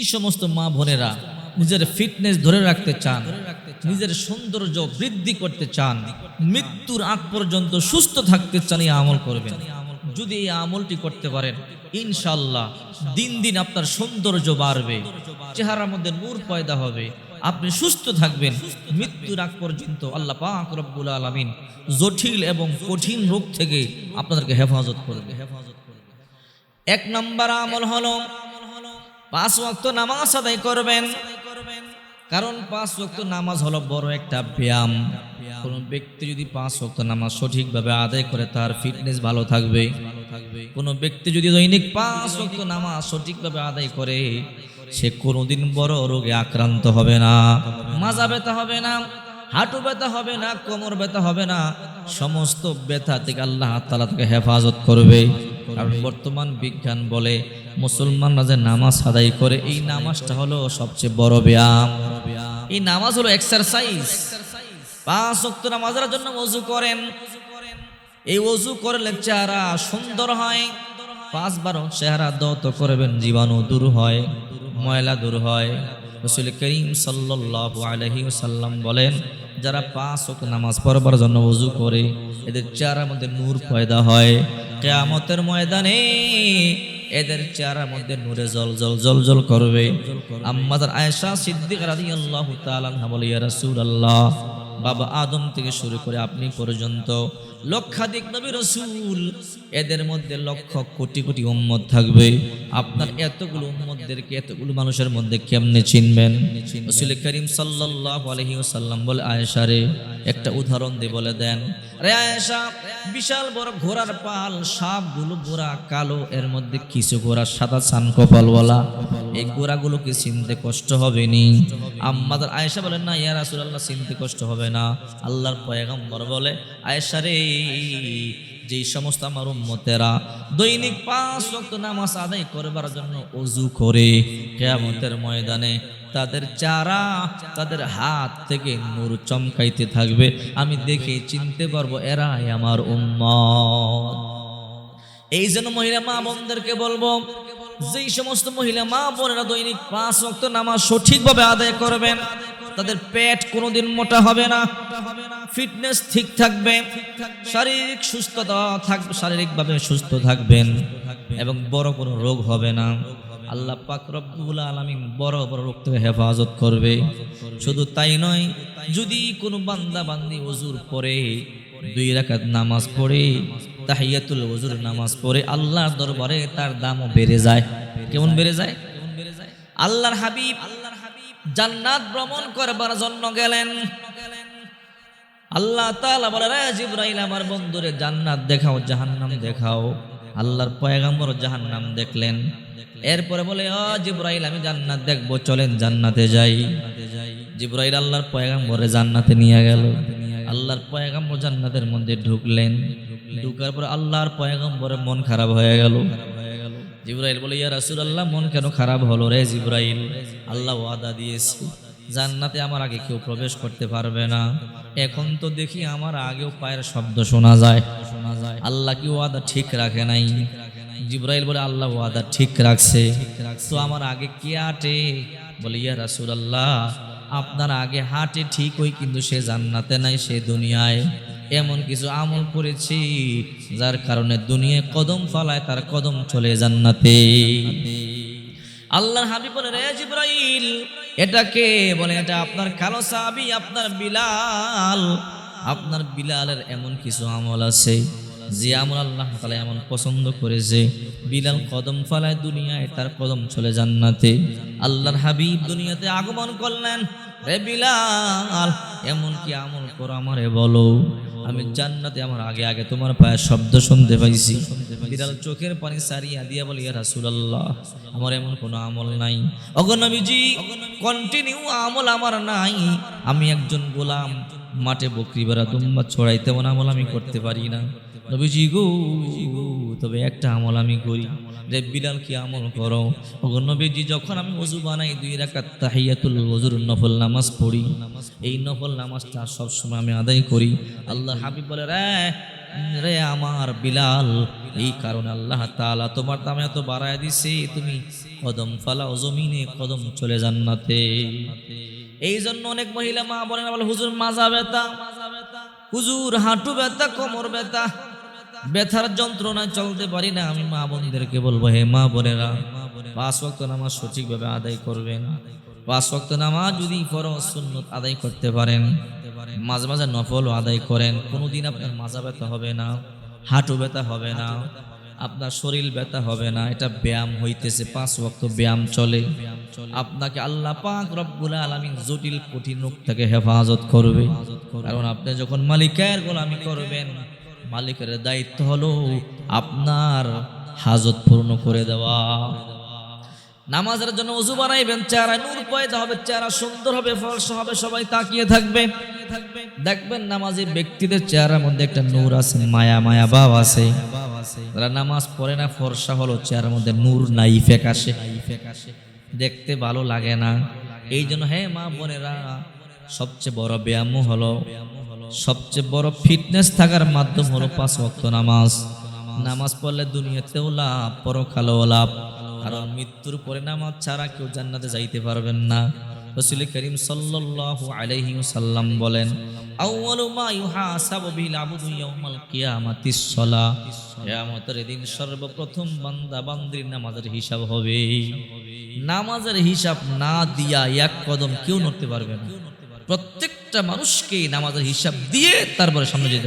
এই সমস্ত মা বোনেরা নিজের ফিটনেস ধরে রাখতে চান, নিজের সৌন্দর্য বৃদ্ধি করতে চান, মৃত্যুর আগ পর্যন্ত সুস্থ থাকতে চান, এই আমল করবেন। যদি এই আমলটি করতে পারেন, ইনশাআল্লাহ দিন দিন আপনার সৌন্দর্য বাড়বে, চেহারার মধ্যে নূর পয়দা হবে, আপনি সুস্থ থাকবেন মৃত্যুর আগ পর্যন্ত। আল্লাহ পাক রব্বুল আলামিন জটিল এবং কঠিন রোগ থেকে আপনাদেরকে হেফাজত করবে। এক নম্বর আমল হলো 5 ওয়াক্ত নামাজ আদায় করবেন। কারণ 5 ওয়াক্ত নামাজ হলো বড় একটা ব্যায়াম। কোন ব্যক্তি যদি 5 ওয়াক্ত নামাজ সঠিকভাবে আদায় করে, তার ফিটনেস ভালো থাকবে। কোন ব্যক্তি যদি দৈনিক 5 ওয়াক্ত নামাজ সঠিকভাবে আদায় করে, সে কোনোদিন বড় রোগে আক্রান্ত হবে না। মাজা ব্যথা হবে না, হাঁটু ব্যথা হবে না, কোমর ব্যথা হবে না। সমস্ত ব্যথা থেকে আল্লাহ তাআলা তাকে হেফাজত করবে। কারণ বর্তমান বিজ্ঞান বলে, মুসলমানরা যে নামাজ আদায় করে, এই নামাজটা হলো সবচেয়ে বড় ব্যায়াম। এই নামাজ হলো এক্সারসাইজ। 5 ওয়াক্ত নামাজের জন্য ওযু করেন। এই ওযু করলে চেহারা সুন্দর হয়। 5 বার চেহারা দত করবেন, জীবাণু দূর হয়, ময়লা দূর হয়। রাসূল করিম সাল্লাল্লাহু আলাইহি ওয়াসাল্লাম বলেন, যারা 5 ওয়াক্ত নামাজ পড়বার জন্য ওযু করে, এদের চেহারার মধ্যে নূর পয়দা হয়। কিয়ামতের ময়দানে এদের চেহারার মধ্যে নূরে জল করবে। আম্মাজান আয়েশা সিদ্দিকা রাদিয়াল্লাহু তাআলা আনহা বলে, ইয়া রাসূলুল্লাহ, বাবা আদম থেকে শুরু করে আপনি পর্যন্ত লক্ষাধিক নবী রাসূল, এদের মধ্যে লক্ষ কোটি কোটি উম্মত থাকবে। আপনার এতগুলো উম্মতদেরকে, এতগুলো মানুষের মধ্যে কেমনে চিনবেন? রাসূল করিম সাল্লাল্লাহু আলাইহি ওয়াসাল্লাম বলে, আয়েশা রে, একটা উদাহরণ দিয়ে বলে দেন। রে আয়েশা, বিশাল বড় ঘোড়ার পাল, সবগুলো ঘোড়া কালো, এর মধ্যে কিছু ঘোড়া সাদা চান কপালওয়ালা, এই ঘোড়াগুলোকে চিনতে কষ্ট হবে নি? আম্মাদের আয়েশা বলেন, না ইয়া রাসূলুল্লাহ, চিনতে কষ্ট হবে না। আল্লাহর পয়গম্বর বলে, আয়েশা রে, যেই সমস্ত আমার উম্মতেরা দৈনিক 5 ওয়াক্ত নামাজ আদায় করবার জন্য ওযু করে, কিয়ামতের ময়দানে তাদের চেহারা, তাদের হাত থেকে নূর চমকাইতে থাকবে। আমি দেখে চিনতে পারবো এরাই আমার উম্মত। এই জন্য মহিলা মা বোনদেরকে বলবো, যেই সমস্ত মহিলা মা বোনেরা দৈনিক 5 ওয়াক্ত নামাজ সঠিকভাবে আদায় করবেন, তাদের পেট কোনোদিন মোটা হবে না, ফিটনেস ঠিক থাকবে, শারীরিক সুস্থতা থাকবে, শারীরিকভাবে সুস্থ থাকবেন এবং বড় কোনো রোগ হবে না। আল্লাহ পাক রব্বুল আলামিন বড় বড় রোগ থেকে হেফাজত করবে। শুধু তাই নয়, যদি কোনো বান্দা বান্দি ওযুর পরে 2 রাকাত নামাজ পড়ে, তাহিয়াতুল ওযুর নামাজ পড়ে, আল্লাহর দরবারে তার দামও বেড়ে যায়। কেমন বেড়ে যায়? আল্লাহর হাবিব জান্নাত ভ্রমণ করবার জন্য গেলেন। আল্লাহ তাআলা বলে, রে জিবরাইল, আমার বন্ধুরে জান্নাত দেখাও, জাহান্নাম দেখাও। আল্লাহর পয়গম্বর জাহান্নাম দেখলেন। এরপরে বলে, ও জিবরাইল, আমি জান্নাত দেখবো, চলেন জান্নাতে যাই। জিবরাইল আল্লাহর পয়গম্বরে জান্নাতে নিয়ে গেল। আল্লাহর পয়গম্বর জান্নাতের মধ্যে ঢুকলেন। ঢুকার পর আল্লাহর পয়গম্বরের মন খারাপ হয়ে গেল। জিবরাইল বলে, ইয়া রাসূলুল্লাহ, মন কেন খারাপ হলো? রে জিবরাইল, আল্লাহ ওয়াদা দিয়েছে, জান্নাতে আমার আগে কেউ প্রবেশ করতে পারবে না। এখন তো দেখি আমার আগেও পায়ের শব্দ শোনা যায়। আল্লাহ কি ওয়াদা ঠিক রাখে নাই? জিবরাইল বলে, আল্লাহ ওয়াদা ঠিক রাখছে, তো আমার আগে কে হাঁটে? বলে, ইয়া রাসূলুল্লাহ, আপনার আগে হাঁটে ঠিকই, কিন্তু সে জান্নাতে নাই, সে দুনিয়ায়। এমন কিছু আমল করেছি যার কারণে দুনিয়ায় কদম ফালায়, তার কদম চলে জান্নাতে। আল্লাহর হাবিব বলে, রে জিবরাইল, এটাকে বলে, এটা আপনার কালো সাহাবী, আপনার বিলাল। আপনার বিলালের এমন কিছু আমল আছে যে আমল আল্লাহ তাআলা এমন পছন্দ করেছে, বিলাল কদম ফালায় দুনিয়ায়, তার কদম চলে জান্নাতে। আল্লাহর হাবিব দুনিয়াতে আগমন করলেন। রে বিলাল, এমন কি আমল করো আমারে বলো, আমি জান্নাতে আমার আগে আগে তোমার পায়ের শব্দ শুনতে পাইছি। বিলাল চোখের পানি সারিয়া দিয়া বলে, ইয়া রাসূলুল্লাহ, আমার এমন কোনো আমল নাই। ওগো নবীজি, কন্টিনিউ আমল আমার নাই। আমি একজন গোলাম, মাঠে বকরি বেড়া দুম্বা ছড়াই, তেমন আমল আমি করতে পারি না। নবীজি গো, তবে একটা আমল আমি করি। রে বিলাল, কি আমল করো? ওগো নবীজি, যখন আমি ওযু বানাই, 2 রাকাত তাহিয়াতুল ওযুর নফল নামাজ পড়ি, এই নফল নামাজটা সবসময় আমি আদায় করি। আল্লাহ হাবিব বলে, রে রে আমার বিলাল, এই কারণে আল্লাহ তাআলা তোমার দাম এত বাড়ায় দিছে, তুমি কদম ফালাও জমিনে, কদম চলে জান্নাতে। এই জন্য অনেক মহিলা মা বলেন, বলে হুজুর মাজা ব্যথা, হুজুর হাঁটু ব্যথা, কোমর ব্যথা, ব্যথার যন্ত্রণায় চলতে পারি না। আমি মা বোনদেরকে বলবো, হে মা বোনেরা, 5 ওয়াক্ত নামাজ সঠিকভাবে আদায় করবেন। 5 ওয়াক্ত নামাজ যদি ফরজ সুন্নত আদায় করতে পারেন, মাঝে মাঝে নফলও আদায় করেন, কোনোদিন আপনার মাজা ব্যথা হবে না, হাঁটু ব্যথা হবে না, আপনার শরীর ব্যথা হবে না। এটা ব্যায়াম হইতেছে, 5 ওয়াক্ত ব্যায়াম চলে। আপনাকে আল্লাহ পাক রব্বুল আলামিন জটিল কঠিন রোগ থেকে হেফাজত করবে। কারণ আপনি যখন মালিকের গোলামি করবেন, মালিকের দায়িত্ব হলো আপনার হাজত পূর্ণ করে দেওয়া। নামাজের জন্য ওযু বানাইবেন, চেহারায় নূর পয়দা হবে, চেহারা সুন্দর হবে, ফর্সা হবে, সবাই তাকিয়ে থাকবে। দেখবেন নামাজি ব্যক্তিদের চেহারার মধ্যে একটা নূর আছে, মায়া মায়া ভাব আছে। যারা নামাজ পড়ে না, ফর্সা হলো, চেহারার মধ্যে নূর নাই, ফ্যাকাশে, দেখতে ভালো লাগে না। এই জন্য হে মা বোনেরা, সবচেয়ে বড় ব্যায়াম হলো, সবচেয়ে বড় ফিটনেস থাকার মাধ্যম হলো 5 ওয়াক্ত নামাজ। নামাজ পড়লে দুনিয়াতেও লাভ, পরকালেও লাভ। কারণ মৃত্যুর পরে নামাজ ছাড়া কেউ জান্নাতে যাইতে পারবেন না। রাসূল করিম সাল্লাল্লাহু আলাইহি ওয়াসাল্লাম বলেন, আউয়ালু মা ইউহাসাবু বিল আবদু ইয়াউমাল কিয়ামাতিস সালাহ। কিয়ামতের দিন সর্বপ্রথম বান্দা বান্দির নামাজের হিসাব হবে। নামাজের হিসাব না দিয়া এক কদম কেউ নড়তে পারবে না। প্রত্যেকটা মানুষকে নামাজের হিসাব দিয়ে তারপরে সামনে যেতে হবে।